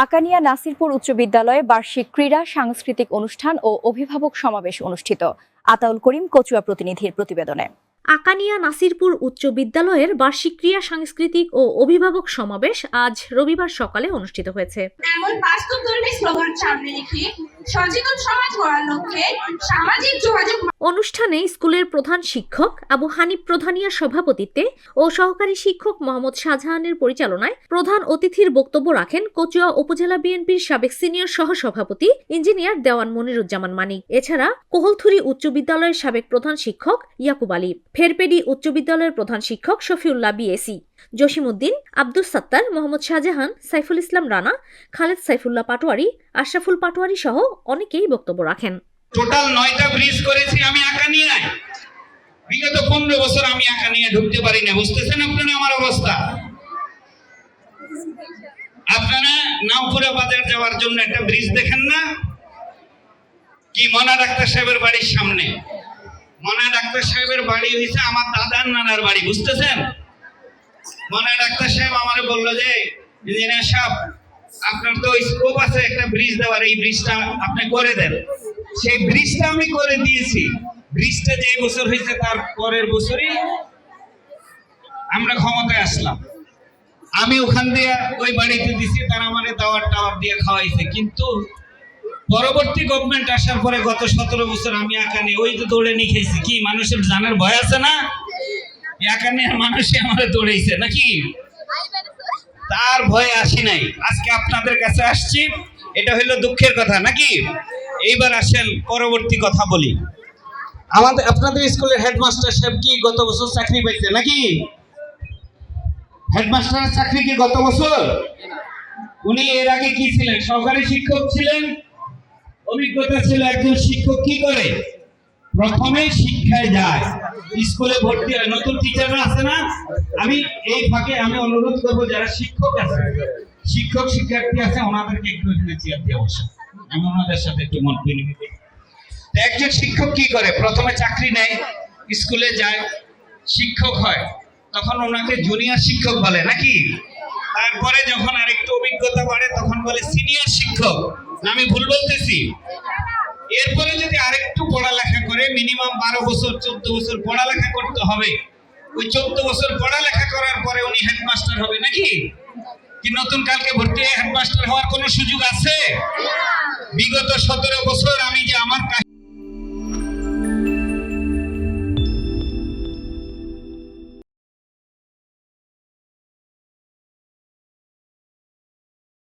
আকানিয়া নাসিরপুর উচ্চ বিদ্যালয়ে বার্ষিক ক্রীড়া সাংস্কৃতিক অনুষ্ঠান ও অভিভাবক সমাবেশ অনুষ্ঠিত। আতাউল করিম কচুয়া প্রতিনিধির প্রতিবেদনে। আকানিয়া নাসিরপুর উচ্চ বিদ্যালয়ের বার্ষিক ক্রীড়া সাংস্কৃতিক ও অভিভাবক সমাবেশ আজ রবিবার সকালে অনুষ্ঠিত হয়েছে। এমন বাস্তবধর্মী স্লোগান সামনে রেখে সচেতন সমাজ গড়ার লক্ষ্যে সামাজিক যোগাযোগ অনুষ্ঠানে স্কুলের প্রধান শিক্ষক আবু হানিফ প্রধানিয়ার সভাপতিত্বে ও সহকারী শিক্ষক মোহাম্মদ শাহজাহানের পরিচালনায় প্রধান অতিথির বক্তব্য রাখেন কচুয়া উপজেলা বিএনপির সাবেক সিনিয়র সহসভাপতি ইঞ্জিনিয়ার দেওয়ান মনিরুজ্জামান মানিক। এছাড়া কোহলথুরি উচ্চ বিদ্যালয়ের সাবেক প্রধান শিক্ষক ইয়াকুব আলী, ফেরপেডি উচ্চ বিদ্যালয়ের প্রধান শিক্ষক শফিউল্লাহ বিএসি, জসিমউদ্দিন, আব্দুস সাত্তার, মোহাম্মদ শাহজাহান, সাইফুল ইসলাম রানা, খালেদ সাইফুল্লাহ পাটোয়ারি, আশরাফুল পাটোয়ারি সহ অনেকেই বক্তব্য রাখেন। টোটাল 9টা ব্রিজ করেছি আমি আকানিয়ায়। বিগত 15 বছর আমি আকানিয়ায় ঢুকতে পারি না। বুঝতেছেন আপনারা আমার অবস্থা? আপনারা নাওপুরা বাজার যাওয়ার জন্য একটা ব্রিজ দেখেন না? কি মনা ডাক্তার সাহেবের বাড়ির সামনে। মনা ডাক্তার সাহেবের বাড়ি হইছে আমার দাদার নানার বাড়ি। বুঝতেছেন? মনা ডাক্তার সাহেব আমারে বলল যে ইঞ্জিনিয়ার সাহেব আপনার তো স্কোপ আছে একটা ব্রিজ দেওয়ার, এই ব্রিজটা আপনি করে দেন। সেই ব্রিজটা আমি করে দিয়েছি। ব্রিজটা যে বছর হয়েছে তার পরের বছরই আমরা ক্ষমতায় আসলাম। আমি ওখান দিয়ে ওই বাড়িতে দিছি, তারা আমারে দাওয়ার টাওয়ার দিয়ে খাওয়াইছে। কিন্তু পরবর্তী গভর্নমেন্ট আসার পরে গত 17 বছর আমি আকানে ওই তো দৌড়ে নিয়ে খেয়েছি। কি মানুষের জানের ভয় আছে না? আকানে মানুষই আমারে দৌড়াইছে নাকি? তার ভয়ে আসি নাই, আজকে আপনাদের কাছে আসছি। এটা হইলো দুঃখের কথা নাকি? এইবার আসেন পরবর্তী কথা বলি। আপনাদের স্কুলের হেডমাস্টার সাহেব কি গত বছর চাকরি পাইছে নাকি? হেডমাস্টারের চাকরি কি গত বছর? উনি এর আগে কি ছিলেন? সহকারী শিক্ষক ছিলেন। অভিজ্ঞতা ছিল। একজন শিক্ষক কি করে? প্রথমে শিক্ষায় যায়, স্কুলে ভর্তি হয়। নতুন টিচাররা আছে না? আমি এই ফাঁকে আমি অনুরোধ করবো যারা শিক্ষক আছে, শিক্ষক শিক্ষার্থী আছে, ওনাদেরকে একটু এখানে চেয়ার দিয়ে বসে আমি ওনাদের সাথে একটু মত বিনিময় করি। একজন শিক্ষক কি করে? প্রথমে চাকরি নেয়, স্কুলে যায়, শিক্ষক হয়, তখন ওনাকে জুনিয়র শিক্ষক বলে নাকি? তারপরে যখন আরেকটু অভিজ্ঞতা বাড়ে তখন বলে সিনিয়র শিক্ষক। আমি ভুল বলতেছি? এরপরে যদি আরেকটু পড়ালেখা করে, মিনিমাম 12 বছর 14 বছর পড়ালেখা করতে হবে। ওই 14 বছর পড়ালেখা করার পরে উনি হেডমাস্টার হবে নাকি? কি নতুন কালকে ভর্তি হয়ে হেডমাস্টার হওয়ার কোনো সুযোগ আছে? বিগত 17 বছর আমি যে আমার